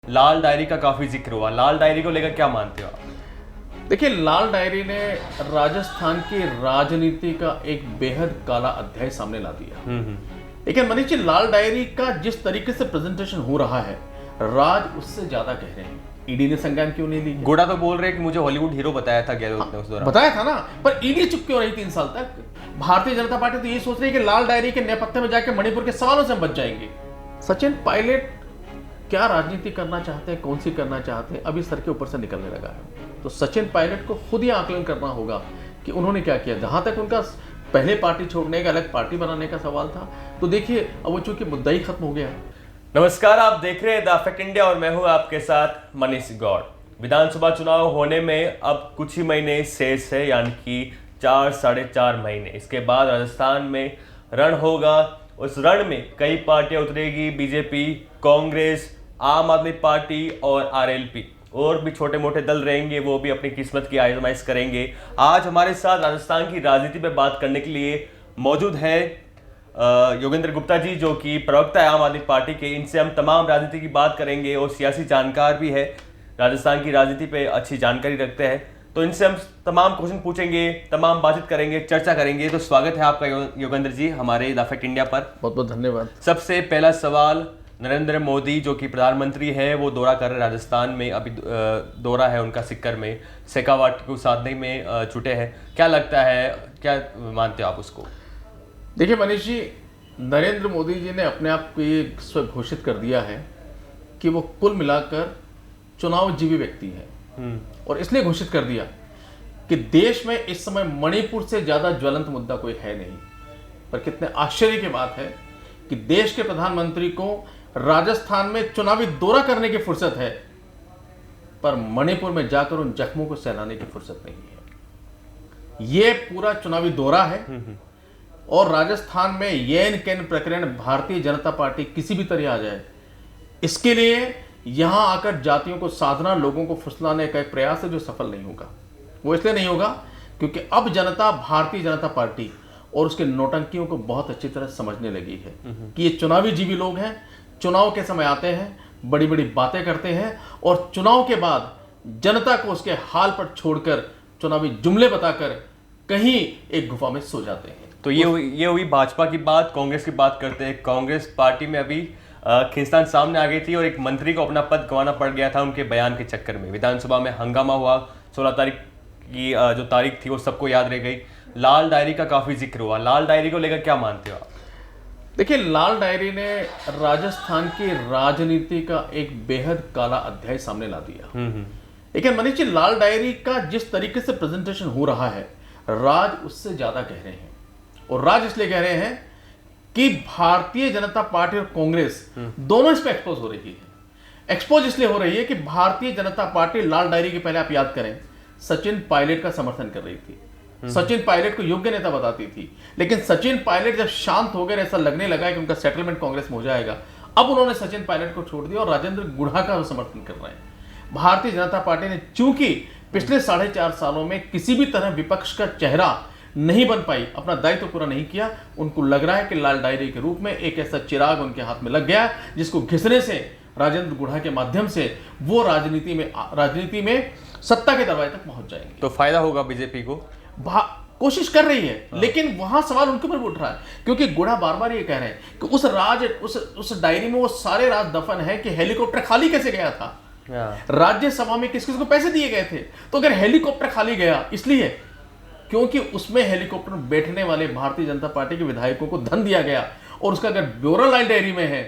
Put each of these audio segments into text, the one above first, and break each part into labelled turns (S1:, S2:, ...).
S1: लाल diary का काफी जिक्र हुआ। लाल डायरी को लेकर क्या मानते हो आप?
S2: देखिए, लाल डायरी ने राजस्थान की राजनीति का एक बेहद काला अध्याय सामने ला दिया। लेकिन मनीष जी, लाल डायरी का जिस तरीके से प्रेजेंटेशन हो रहा है, राज उससे ज्यादा गहरे हैं। ईडी ने संज्ञान क्यों नहीं ली?
S1: गुड़ा तो बोल रहे हैं कि मुझे हॉलीवुड हीरो बताया था गहलोत ने उस दौरान।
S2: बताया था ना, पर ईडी चुप क्यों रही 3 साल तक? भारतीय जनता पार्टी तो ये सोच रही है कि लाल डायरी के नेपथ्य में जाकर मणिपुर के सवालों से हम बच जाएंगे। सचिन पायलट क्या राजनीति करना चाहते हैं, कौन सी करना चाहते हैं, अभी सर के ऊपर से निकलने लगा है। तो सचिन पायलट को खुद ही आकलन करना होगा कि उन्होंने क्या किया। जहां तक उनका पहले पार्टी छोड़ने का, अलग पार्टी बनाने का सवाल था, तो देखिए अब वो चूंकि मुद्दा ही खत्म हो गया।
S1: नमस्कार, आप देख रहे हैं द फैक्ट इंडिया और मैं हूं आपके साथ मनीष गौड़। विधानसभा चुनाव होने में अब कुछ ही महीने शेष है, यानी कि 4-4.5 महीने। इसके बाद राजस्थान में रण होगा। उस रण में कई पार्टियां उतरेगी, बीजेपी, कांग्रेस, आम आदमी पार्टी और आरएलपी। और भी छोटे मोटे दल रहेंगे, वो भी अपनी किस्मत की आजमाइश करेंगे। आज हमारे साथ राजस्थान की राजनीति पर बात करने के लिए मौजूद है योगेंद्र गुप्ता जी, जो कि प्रवक्ता है आम आदमी पार्टी के। इनसे हम तमाम राजनीति की बात करेंगे और सियासी जानकार भी है, राजस्थान की राजनीति पे अच्छी जानकारी रखते हैं। तो इनसे हम तमाम क्वेश्चन पूछेंगे, तमाम बातचीत करेंगे, चर्चा करेंगे। तो स्वागत है आपका योगेंद्र जी हमारे द फैक्ट इंडिया पर।
S2: बहुत बहुत धन्यवाद।
S1: सबसे पहला सवाल, नरेंद्र मोदी जो कि प्रधानमंत्री है, वो दौरा कर रहे हैं राजस्थान में। अभी दौरा है उनका सिक्कर में, शेखावाटी को साधने में जुटे हैं। क्या लगता है, क्या मानते हो आप उसको?
S2: देखिए मनीष जी, नरेंद्र मोदी जी ने अपने आप को ये स्व घोषित कर दिया है कि वो कुल मिलाकर चुनाव जीवी व्यक्ति है। और इसलिए घोषित कर दिया कि देश में इस समय मणिपुर से ज्यादा ज्वलंत मुद्दा कोई है नहीं। पर कितने आश्चर्य की बात है कि देश के प्रधानमंत्री को राजस्थान में चुनावी दौरा करने की फुर्सत है, पर मणिपुर में जाकर उन जख्मों को सहलाने की फुर्सत नहीं है। ये पूरा चुनावी दौरा है। और राजस्थान में येन केन प्रकरण भारतीय जनता पार्टी किसी भी तरह आ जाए, इसके लिए यहां आकर जातियों को साधना, लोगों को फुसलाने का एक प्रयास है जो सफल नहीं होगा। वो इसलिए नहीं होगा क्योंकि अब जनता भारतीय जनता पार्टी और उसके नौटंकियों को बहुत अच्छी तरह समझने लगी है कि ये चुनावी जीवी लोग हैं। चुनाव के समय आते हैं, बड़ी बड़ी बातें करते हैं और चुनाव के बाद जनता को उसके हाल पर छोड़कर चुनावी जुमले बताकर कहीं एक गुफा में सो जाते हैं।
S1: तो ये हुई भाजपा की बात। कांग्रेस की बात करते हैं। कांग्रेस पार्टी में अभी खींचतान सामने आ गई थी और एक मंत्री को अपना पद गंवाना पड़ गया था उनके बयान के चक्कर में। विधानसभा में हंगामा हुआ। 16 तारीख की जो तारीख थी वो सबको याद रह गई। लाल डायरी का काफी जिक्र हुआ। लाल डायरी को लेकर क्या मानते हो आप?
S2: देखिए, लाल डायरी ने राजस्थान की राजनीति का एक बेहद काला अध्याय सामने ला दिया। लेकिन मनीष जी, लाल डायरी का जिस तरीके से प्रेजेंटेशन हो रहा है, राज उससे ज्यादा गहरे हैं। और राज इसलिए कह रहे हैं कि भारतीय जनता पार्टी और कांग्रेस दोनों इस पर एक्सपोज हो रही है। एक्सपोज इसलिए हो रही है कि भारतीय जनता पार्टी लाल डायरी के पहले आप याद करें, सचिन पायलट का समर्थन कर रही थी। सचिन पायलट को योग्य नेता बताती थी। लेकिन सचिन पायलट जब शांत हो गए, ऐसा लगने लगा कि उनका सेटलमेंट कांग्रेस में हो जाएगा, अब उन्होंने सचिन पायलट को छोड़ दिया और राजेंद्र गुढ़ा का समर्थन कर रहे हैं। भारतीय जनता पार्टी ने चूंकि पिछले 4.5 सालों में किसी भी तरह विपक्ष का चेहरा नहीं बन पाई, अपना दायित्व पूरा नहीं किया, उनको लग रहा है कि लाल डायरी के रूप में एक ऐसा चिराग उनके हाथ में लग गया जिसको घिसने से राजेंद्र गुढ़ा के माध्यम से वो राजनीति में सत्ता के दरवाजे तक पहुंच जाएंगे।
S1: तो फायदा होगा बीजेपी को।
S2: कोशिश कर रही है। लेकिन वहां सवाल उनके ऊपर भी उठ रहा है क्योंकि गुढ़ा बार बार ये कह रहे हैं कि उस डायरी में वो सारे राज दफन है कि हेलीकॉप्टर खाली कैसे गया था, राज्यसभा में किस किस को पैसे दिए गए थे। तो अगर हेलीकॉप्टर खाली गया इसलिए क्योंकि उसमें हेलीकॉप्टर बैठने वाले भारतीय जनता पार्टी के विधायकों को धन दिया गया और उसका अगर ब्यौरा लाल डायरी में है,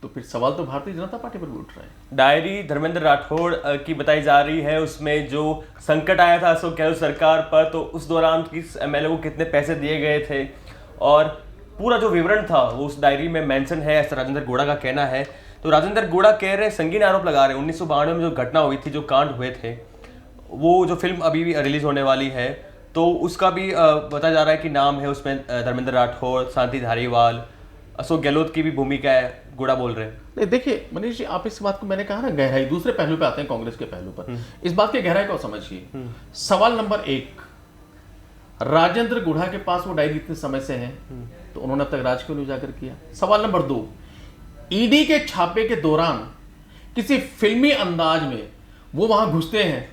S2: तो फिर सवाल तो भारतीय जनता पार्टी पर भी उठ रहा है।
S1: डायरी धर्मेंद्र राठौड़ की बताई जा रही है। उसमें जो संकट आया था अशोक गहलोत सरकार पर, तो उस दौरान किस एमएलए को कितने पैसे दिए गए थे और पूरा जो विवरण था वो उस डायरी में मेंशन है, ऐसा राजेंद्र गुढ़ा का कहना है। तो राजेंद्र गुढ़ा कह रहे हैं, संगीन आरोप लगा रहे हैं। 1992 में जो घटना हुई थी, जो कांड हुए थे, वो जो फिल्म अभी भी रिलीज होने वाली है, तो उसका भी बताया जा रहा है कि नाम है उसमें धर्मेंद्र राठौड़, शांति धारीवाल, अशोक गहलोत की भी भूमिका है, गुड़ा बोल रहे हैं।
S2: नहीं, देखिए मनीष जी, आप इस बात को, मैंने कहा ना, गहराई दूसरे पहलू पे आते हैं, कांग्रेस के पहलू पर। इस बात की गहराई को समझिए। सवाल नंबर 1, राजेंद्र गुढ़ा के पास वो डायरी इतने समय से है, तो उन्होंने अब तक राज क्यों नहीं उजागर किया। सवाल नंबर 2, ईडी के छापे के दौरान किसी फिल्मी अंदाज में वो वहां घुसते हैं,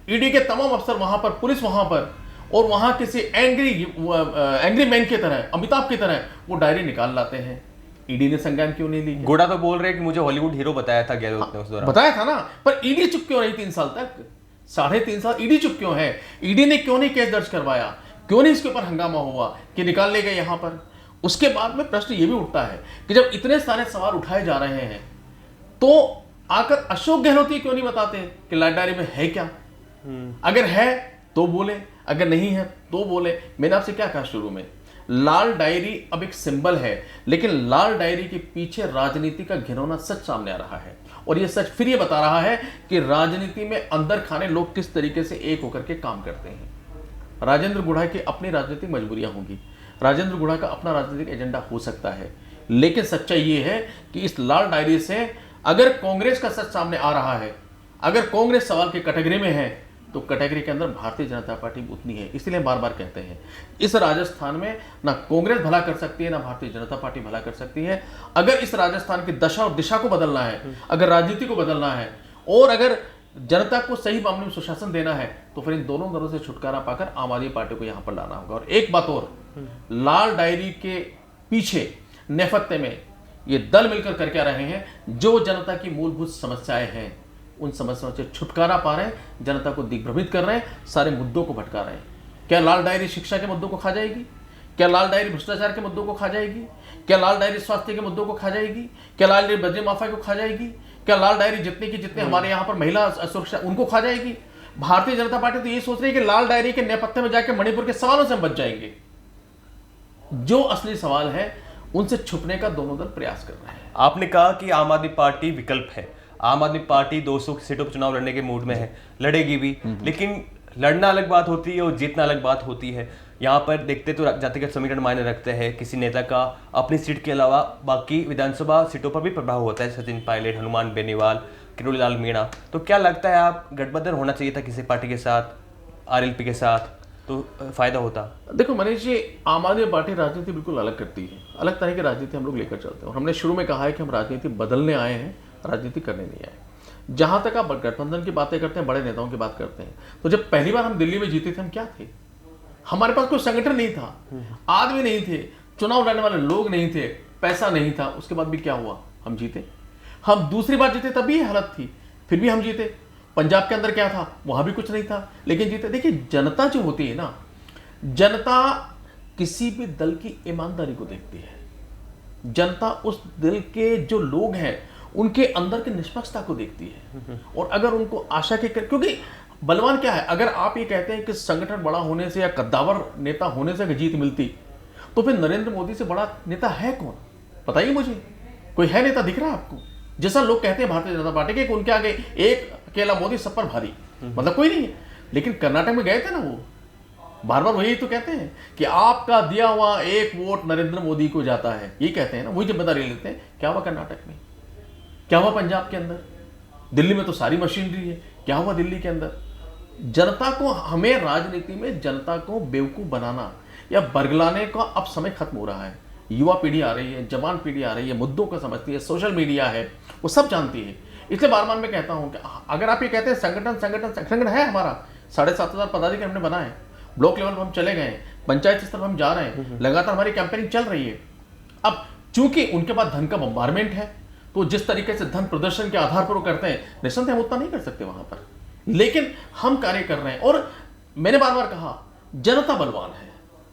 S2: ईडी के तमाम अफसर वहां पर, पुलिस वहां पर, और वहां किसी एंग्री मैन की तरह, अमिताभ की तरह वो डायरी निकाल लाते हैं। ईडी ने संज्ञान क्यों नहीं ली?
S1: गोड़ा तो बोल रहे हैं कि मुझे हॉलीवुड हीरो बताया था गहलोत ने उस दौरान।
S2: बताया था ना, पर ईडी चुप क्यों रही 3 साल तक? 3.5 साल ईडी चुप क्यों है? ईडी ने क्यों नहीं केस दर्ज करवाया? क्यों नहीं इसके ऊपर हंगामा हुआ कि निकाल ले गए यहां पर? उसके बाद में प्रश्न ये भी उठता है कि जब इतने सारे सवाल उठाए जा रहे हैं तो आकर अशोक गहलोत क्यों नहीं बताते कि लाल डायरी में है क्या? अगर है तो बोले, अगर नहीं है तो बोले। मैंने आपसे क्या कहा शुरू में, लाल डायरी अब एक सिंबल है, लेकिन लाल डायरी के पीछे राजनीति का घिनौना सच सामने आ रहा है, और यह सच फिर ये बता रहा है कि राजनीति में अंदर खाने लोग किस तरीके से एक होकर के काम करते हैं। राजेंद्र गुढ़ा की अपनी राजनीतिक मजबूरियां होंगी, राजेंद्र गुढ़ा का अपना राजनीतिक एजेंडा हो सकता है, लेकिन सच्चाई ये है कि इस लाल डायरी से अगर कांग्रेस का सच सामने आ रहा है, अगर कांग्रेस सवाल की कैटेगरी में है, तो कैटेगरी के अंदर भारतीय जनता पार्टी उतनी है। इसलिए बार बार कहते हैं इस राजस्थान में ना कांग्रेस भला कर सकती है, ना भारतीय जनता पार्टी भला कर सकती है। अगर इस राजस्थान की दशा और दिशा को बदलना है, अगर राजनीति को बदलना है, और अगर जनता को सही मामले में सुशासन देना है, तो फिर इन दोनों दलों से छुटकारा पाकर आम आदमी पार्टी को यहां पर लाना होगा। और एक बात और, लाल डायरी के पीछे नेपथ्य में ये दल मिलकर कर क्या रहे हैं, जो जनता की मूलभूत समस्याएं हैं उन समस्याओं से छुटकारा पा रहे हैं, जनता को दिग्भ्रमित कर रहे हैं, सारे मुद्दों को भटका रहे हैं। क्या लाल डायरी शिक्षा के मुद्दों को खा जाएगी? क्या लाल डायरी भ्रष्टाचार के मुद्दों को खा जाएगी? क्या लाल डायरी स्वास्थ्य के मुद्दों को खा जाएगी? क्या लाल डायरी बजरी माफिया को खा जाएगी? क्या लाल डायरी जितने हमारे यहाँ पर महिला सुरक्षा उनको खा जाएगी? भारतीय जनता पार्टी तो ये सोच रही है कि लाल डायरी के नेपथ्य में जाकर मणिपुर के सवालों से हम बच जाएंगे। जो असली सवाल है उनसे छुपने का दोनों दल प्रयास कर रहे हैं।
S1: आपने कहा कि आम आदमी पार्टी विकल्प है, आम आदमी पार्टी 200 सीटों पर चुनाव लड़ने के मूड में है, लड़ेगी भी, लेकिन लड़ना अलग बात होती है और जीतना अलग बात होती है। यहाँ पर देखते तो जातिगत समीकरण मायने रखते हैं, किसी नेता का अपनी सीट के अलावा बाकी विधानसभा सीटों पर भी प्रभाव होता है, सचिन पायलट, हनुमान बेनीवाल, किरोड़ी लाल मीणा। तो क्या लगता है, आप गठबंधन होना चाहिए था किसी पार्टी के साथ, आरएलपी के साथ, तो फायदा होता?
S2: देखो मनीष जी, आम आदमी पार्टी राजनीति बिल्कुल अलग करती है, अलग तरह की राजनीति हम लोग लेकर चलते हैं, और हमने शुरू में कहा है कि हम राजनीति बदलने आए हैं, राजनीति करने नहीं आए। जहां तक आप गठबंधन की बातें करते हैं, बड़े नेताओं की बात करते हैं, तो जब पहली बार हम दिल्ली में जीते थे, हम क्या थे? हमारे पास कोई संगठन नहीं था, आदमी नहीं थे, चुनाव लड़ने वाले लोग नहीं थे, पैसा नहीं था। उसके बाद भी क्या हुआ? हम जीते। हम दूसरी बार जीते तब भी हालत थी, फिर भी हम जीते। पंजाब के अंदर क्या था? वहां भी कुछ नहीं था, लेकिन जीते। देखिए, जनता जो होती है ना, जनता किसी भी दल की ईमानदारी को देखती है, जनता उस दल के जो लोग हैं उनके अंदर की निष्पक्षता को देखती है, और अगर उनको आशा के क्योंकि बलवान क्या है, अगर आप ये कहते हैं कि संगठन बड़ा होने से या कद्दावर नेता होने से जीत मिलती, तो फिर नरेंद्र मोदी से बड़ा नेता है कौन? बताइए मुझे, कोई है नेता दिख रहा है आपको? जैसा लोग कहते हैं भारतीय जनता पार्टी के उनके आगे एक अकेला मोदी सब पर भारी, मतलब कोई नहीं है। लेकिन कर्नाटक में गए थे ना, वो बार बार वही तो कहते हैं कि आपका दिया हुआ एक वोट नरेंद्र मोदी को जाता है, ये कहते हैं ना, वही जिम्मेदारी लेते हैं। क्या हुआ कर्नाटक में? क्या हुआ पंजाब के अंदर? दिल्ली में तो सारी मशीनरी है, क्या हुआ दिल्ली के अंदर? जनता को, हमें राजनीति में जनता को बेवकूफ बनाना या बरगलाने का अब समय खत्म हो रहा है। युवा पीढ़ी आ रही है, जवान पीढ़ी आ रही है, मुद्दों को समझती है, सोशल मीडिया है, वो सब जानती है। इसलिए बार बार मैं कहता हूं कि अगर आप ये कहते हैं संगठन है हमारा, 7,500 पदाधिकारी हमने बनाए, ब्लॉक लेवल पर हम चले गए, पंचायत स्तर पर हम जा रहे हैं, लगातार हमारी कैंपेनिंग चल रही है। अब चूंकि उनके पास धन का बम्बारमेंट है, तो जिस तरीके से धन प्रदर्शन के आधार पर वो करते हैं, निश्चित हम उतना नहीं कर सकते वहां पर, लेकिन हम कार्य कर रहे हैं। और मैंने बार बार कहा, जनता बलवान है,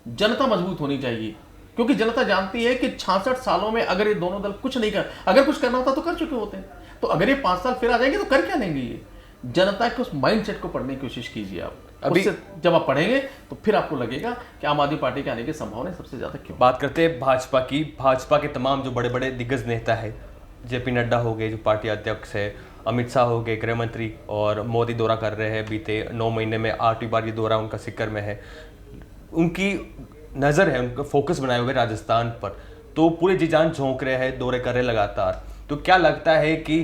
S2: जनता मजबूत होनी चाहिए, क्योंकि जनता जानती है कि 66 सालों में अगर ये दोनों दल कुछ नहीं कर, अगर कुछ करना होता तो कर चुके होते हैं, तो अगर ये 5 साल फिर आ जाएंगे तो कर क्या लेंगे? ये जनता के उस माइंडसेट को पढ़ने की कोशिश कीजिए आप। अभी जब आप पढ़ेंगे तो फिर आपको लगेगा कि आम आदमी पार्टी के आने की संभावना सबसे ज्यादा क्यों।
S1: बात करते हैं भाजपा की। भाजपा के तमाम जो बड़े बड़े दिग्गज नेता है, जेपी नड्डा हो गए जो पार्टी अध्यक्ष है, अमित शाह हो गए गृह मंत्री, और मोदी दौरा कर रहे हैं, बीते 9 महीने में 8वीं बार ये दौरा उनका सिक्कर में है। उनकी नज़र है, उनका फोकस बनाए हुए राजस्थान पर, तो पूरे जी जान झोंक रहे हैं, दौरे कर रहे लगातार। तो क्या लगता है कि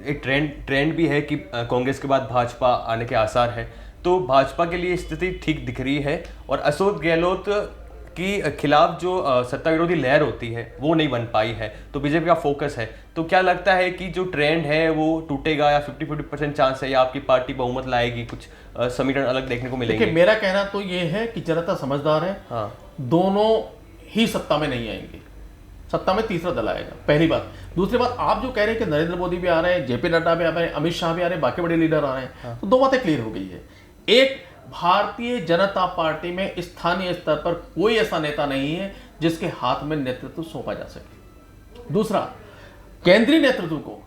S1: एक ट्रेंड भी है कि कांग्रेस के बाद भाजपा आने के आसार है, तो भाजपा के लिए स्थिति ठीक दिख रही है? और अशोक गहलोत कि खिलाफ जो सत्ता विरोधी लहर होती है वो नहीं बन पाई है, तो बीजेपी का फोकस है, तो क्या लगता है कि जो ट्रेंड है वो टूटेगा या 50-50% चांस है या आपकी पार्टी बहुमत लाएगी, कुछ समीकरण अलग देखने को मिलेंगे?
S2: देखिए, मेरा कहना तो ये है कि जनता समझदार है।
S1: हाँ,
S2: दोनों ही सत्ता में नहीं आएंगे, सत्ता में तीसरा दल आएगा, पहली बात। दूसरी बात, आप जो कह रहे हैं कि नरेंद्र मोदी भी आ रहे हैं, जेपी नड्डा भी आ रहे हैं, अमित शाह भी आ रहे हैं, बाकी बड़े लीडर आ रहे हैं, तो दो बातें क्लियर हो गई है। एक, भारतीय जनता पार्टी में स्थानीय स्तर पर कोई ऐसा नेता नहीं है जिसके हाथ में नेतृत्व सौंपा जा सके। दूसरा, केंद्रीय नेतृत्व को,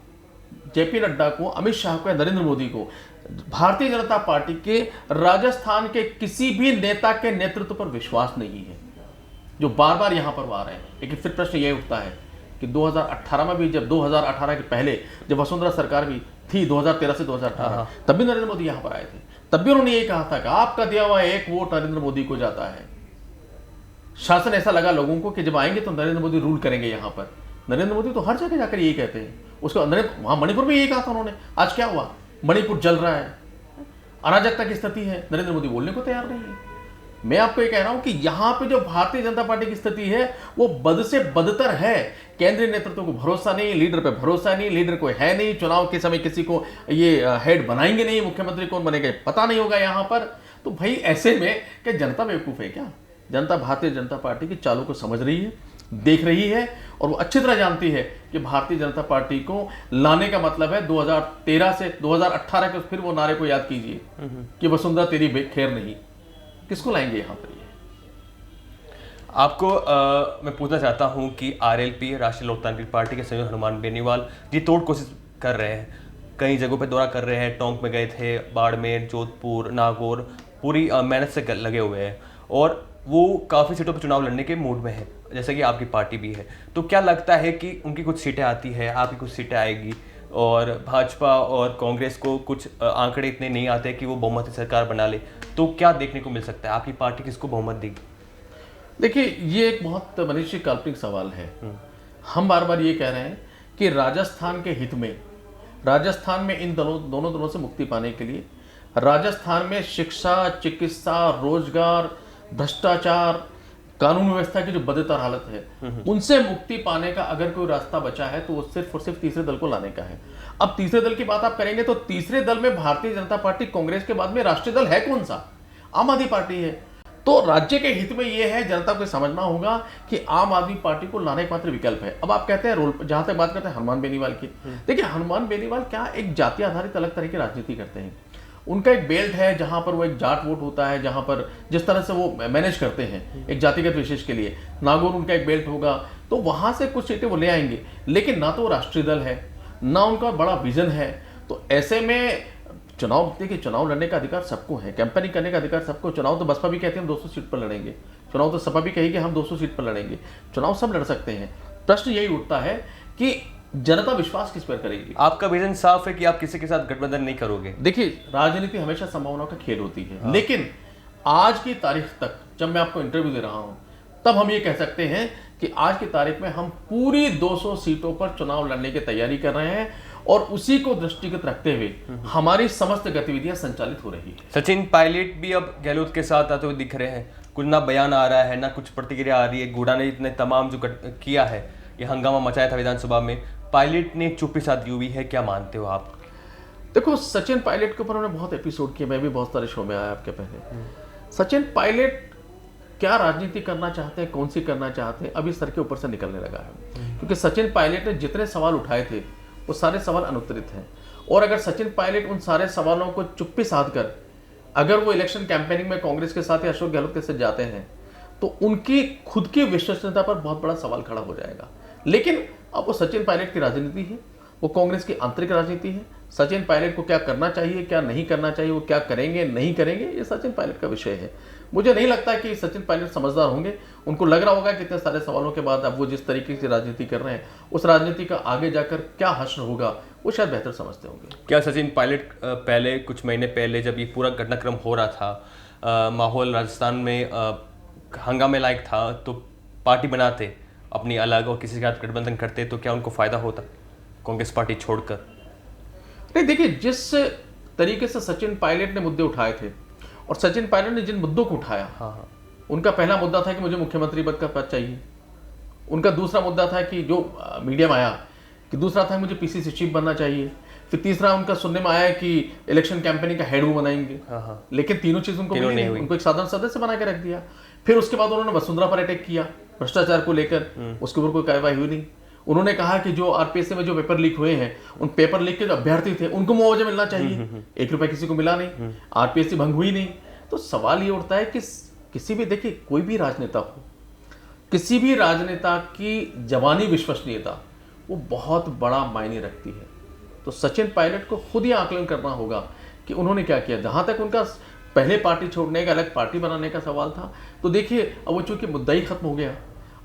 S2: जेपी नड्डा को, अमित शाह को या नरेंद्र मोदी को भारतीय जनता पार्टी के राजस्थान के किसी भी नेता के नेतृत्व पर विश्वास नहीं है, जो बार बार यहां पर आ रहे हैं। लेकिन फिर प्रश्न यह उठता है कि 2018 में भी, जब 2018 के पहले जब वसुंधरा सरकार भी थी 2013 से 2018, तब भी नरेंद्र मोदी यहां पर आए थे, तब भी उन्होंने यही कहा था कि आपका दिया हुआ एक वोट नरेंद्र मोदी को जाता है। शासन ऐसा लगा लोगों को कि जब आएंगे तो नरेंद्र मोदी रूल करेंगे यहां पर। नरेंद्र मोदी तो हर जगह जाकर यही कहते हैं। उसको वहां मणिपुर में यही कहा था उन्होंने। आज क्या हुआ? मणिपुर जल रहा है, अराजकता की स्थिति है, नरेंद्र मोदी बोलने को तैयार नहीं है। मैं आपको ये कह रहा हूं कि यहां पे जो भारतीय जनता पार्टी की स्थिति है वो बद से बदतर है। केंद्रीय नेतृत्व को भरोसा नहीं, लीडर पे भरोसा नहीं, लीडर कोई है नहीं, चुनाव के समय किसी को ये हेड बनाएंगे नहीं, मुख्यमंत्री कौन बनेगा पता नहीं होगा यहां पर। तो भाई ऐसे में क्या जनता बेवकूफ है क्या? जनता भारतीय जनता पार्टी की चालों को समझ रही है, देख रही है, और वो अच्छी तरह जानती है कि भारतीय जनता पार्टी को लाने का मतलब है 2013 से 2018 के फिर वो नारे को याद कीजिए कि वसुंधरा तेरी खैर नहीं। किसको लाएंगे यहां पर?
S1: आपको मैं पूछना चाहता हूं कि आरएलपी, राष्ट्रीय लोकतांत्रिक पार्टी के संयोजक हनुमान बेनीवाल जी तोड़ कोशिश कर रहे हैं, कई जगहों पे दौरा कर रहे हैं, टोंक में गए थे, बाड़मेर, जोधपुर, नागौर, पूरी मेहनत से लगे हुए हैं और वो काफ़ी सीटों पर चुनाव लड़ने के मूड में है, जैसे कि आपकी पार्टी भी है। तो क्या लगता है कि उनकी कुछ सीटें आती है, आपकी कुछ सीटें आएगी, और भाजपा और कांग्रेस को कुछ आंकड़े इतने नहीं आते कि वो बहुमत सरकार बना ले, तो क्या देखने को मिल सकता है? आपकी पार्टी किसको बहुमत देगी?
S2: देखिए, ये एक बहुत मनीषी काल्पनिक सवाल है। हम बार बार ये कह रहे हैं कि राजस्थान के हित में, राजस्थान में इन दोनों दलों से मुक्ति पाने के लिए, राजस्थान में शिक्षा, चिकित्सा, रोजगार, भ्रष्टाचार, कानून व्यवस्था की जो बदतर हालत है, उनसे मुक्ति पाने का अगर कोई रास्ता बचा है तो वो सिर्फ और सिर्फ तीसरे दल को लाने का है। अब तीसरे दल की बात आप करेंगे तो तीसरे दल में भारतीय जनता पार्टी, कांग्रेस के बाद में राष्ट्रीय दल है कौन सा? आम आदमी पार्टी है। तो राज्य के हित में यह है, जनता को समझना होगा कि आम आदमी पार्टी को लाने का मात्र विकल्प है। अब आप कहते हैं रोल, जहां तक बात करते हैं हनुमान बेनीवाल की, देखिए हनुमान बेनीवाल क्या एक जाति आधारित अलग तरह की राजनीति करते हैं। उनका एक बेल्ट है जहां पर वो एक जाट वोट होता है, जहां पर जिस तरह से वो मैनेज करते हैं एक जातिगत विशेष के लिए, नागौर उनका एक बेल्ट होगा, तो वहां से कुछ सीटें वो ले आएंगे। लेकिन ना तो वो राष्ट्रीय दल है, ना उनका बड़ा विजन है। तो ऐसे में चुनाव, देखिए चुनाव लड़ने का अधिकार सबको है, कैंपेनिंग करने का अधिकार सबको। चुनाव तो बसपा भी कहती है हम 200 सीट पर लड़ेंगे, चुनाव तो सपा भी कहेगी हम 200 सीट पर लड़ेंगे, चुनाव सब लड़ सकते हैं। प्रश्न यही उठता है कि जनता विश्वास किस पर करेगी?
S1: आपका विजन साफ है कि आप किसी के साथ गठबंधन नहीं करोगे।
S2: देखिए, राजनीति हमेशा संभावनाओं का खेल होती है, लेकिन आज की तारीख तक जब मैं आपको इंटरव्यू दे रहा हूं, तब हम ये कह सकते हैं कि आज की तारीख में हम पूरी 200 सीटों पर चुनाव लड़ने की तैयारी कर रहे हैं और उसी को दृष्टिगत रखते हुए हमारी समस्त गतिविधियां संचालित हो रही है।
S1: सचिन पायलट भी अब गहलोत के साथ आते हुए दिख रहे हैं, कुछ ना बयान आ रहा है, ना कुछ प्रतिक्रिया आ रही है। गुड़ा ने इतने तमाम जो किया है, ये हंगामा मचाया था विधानसभा में, पायलट ने चुप्पी साधी हुई है, क्या मानते हो आप?
S2: देखो, सचिन पायलट के ऊपर हमने बहुत एपिसोड किए, मैं भी बहुत सारे शो में आया आपके पहले। सचिन पायलट क्या राजनीति करना चाहते हैं, कौन सी करना चाहते हैं, अभी सर के ऊपर से निकलने लगा है। क्योंकि सचिन पायलट ने जितने सवाल उठाए थे वो सारे सवाल अनुत्तरित हैं, और अगर सचिन पायलट उन सारे सवालों को चुप्पी साध कर अगर वो इलेक्शन कैंपेनिंग में कांग्रेस के साथ या अशोक गहलोत के साथ जाते हैं तो उनकी खुद की विश्वसनीयता पर बहुत बड़ा सवाल खड़ा हो जाएगा। लेकिन अब वो सचिन पायलट की राजनीति है, वो कांग्रेस की आंतरिक राजनीति है। सचिन पायलट को क्या करना चाहिए, क्या नहीं करना चाहिए, वो क्या करेंगे नहीं करेंगे, ये सचिन पायलट का विषय है। मुझे नहीं लगता कि सचिन पायलट समझदार होंगे। उनको लग रहा होगा कि इतने सारे सवालों के बाद अब वो जिस तरीके से राजनीति कर रहे हैं, उस राजनीति का आगे जाकर क्या हश्र होगा वो शायद बेहतर समझते होंगे।
S1: क्या सचिन पायलट पहले, कुछ महीने पहले जब ये पूरा घटनाक्रम हो रहा था, माहौल राजस्थान में हंगामे लायक था, तो पार्टी बनाते अपनी अलग और किसी के साथ गठबंधन करते, तो क्या उनको फायदा होता कांग्रेस पार्टी छोड़कर?
S2: नहीं, देखिए जिस तरीके से सचिन पायलट ने मुद्दे उठाए थे और सचिन पायलट ने जिन मुद्दों को उठाया, उनका पहला मुद्दा था कि मुझे मुख्यमंत्री पद का पद चाहिए। उनका दूसरा मुद्दा था कि जो मीडिया में आया कि दूसरा था मुझे पीसीसी चीफ बनना चाहिए। फिर तीसरा उनका सुनने में आया कि इलेक्शन कैंपेनिंग का हेड वो बनाएंगे। लेकिन तीनों चीज उनको मिली नहीं, उनको एक साधारण सदस्य बना के रख दिया। फिर उसके बाद उन्होंने वसुंधरा पर अटैक किया भ्रष्टाचार को लेकर, उसके ऊपर कोई कार्रवाई हुई नहीं। उन्होंने कहा कि जो आरपीएससी में जो पेपर लीक हुए हैं, उन पेपर लीक के जो अभ्यर्थी थे उनको मुआवजा मिलना चाहिए। 1 रुपया किसी को मिला नहीं, आरपीएससी भंग हुई नहीं। तो सवाल ये उठता है कि किसी भी, देखिए कोई भी राजनेता हो, किसी भी राजनेता की जवानी विश्वसनीयता वो बहुत बड़ा मायने रखती है। तो सचिन पायलट को खुद ही आकलन करना होगा कि उन्होंने क्या किया। जहां तक उनका पहले पार्टी छोड़ने का, अलग पार्टी बनाने का सवाल था, तो देखिए अब वो चूंकि मुद्दा ही खत्म हो गया।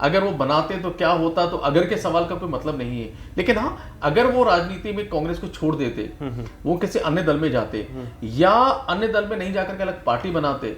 S2: अगर वो बनाते तो क्या होता, तो अगर के सवाल का कोई मतलब नहीं है। लेकिन हाँ, अगर वो राजनीति में कांग्रेस को छोड़ देते, वो किसी अन्य दल में जाते या अन्य दल में नहीं जाकर के अलग पार्टी बनाते,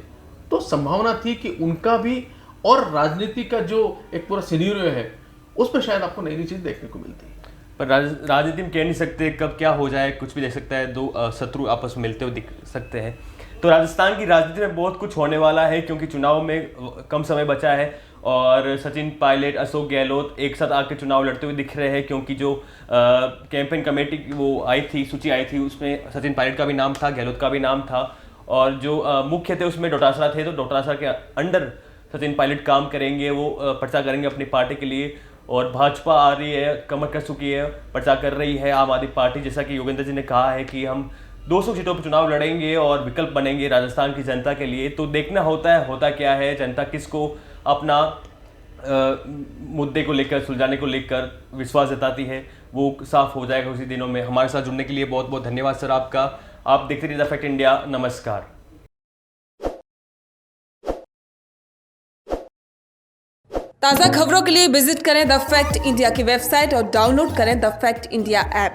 S2: तो संभावना थी कि उनका भी और राजनीति का जो एक पूरा सिनेरियो है उस पर शायद आपको नई नई चीज देखने को मिलती है।
S1: पर राजनीति में कह नहीं सकते कब क्या हो जाए, कुछ भी देख सकता है। दो शत्रु आपस में मिलते हुए दिख सकते हैं। तो राजस्थान की राजनीति में बहुत कुछ होने वाला है, क्योंकि चुनाव में कम समय बचा है और सचिन पायलट, अशोक गहलोत एक साथ आके चुनाव लड़ते हुए दिख रहे हैं। क्योंकि जो कैंपेन कमेटी की वो आई थी, सूची आई थी, उसमें सचिन पायलट का भी नाम था, गहलोत का भी नाम था, और जो मुख्य थे उसमें डोटासरा थे। तो डोटासरा के अंडर सचिन पायलट काम करेंगे, वो पर्चा करेंगे अपनी पार्टी के लिए। और भाजपा आ रही है, कमर कस चुकी है, पर्चा कर रही है आम आदमी पार्टी। जैसा कि योगेंद्र जी ने कहा है कि हम 200 सीटों पर चुनाव लड़ेंगे और विकल्प बनेंगे राजस्थान की जनता के लिए। तो देखना होता क्या है, जनता किसको अपना मुद्दे को लेकर, सुलझाने को लेकर विश्वास जताती है, वो साफ हो जाएगा उसी दिनों में। हमारे साथ जुड़ने के लिए बहुत बहुत धन्यवाद सर आपका। आप देखते रहिए द फैक्ट इंडिया। नमस्कार।
S3: ताज़ा खबरों के लिए विजिट करें द फैक्ट इंडिया की वेबसाइट और डाउनलोड करें द फैक्ट इंडिया ऐप।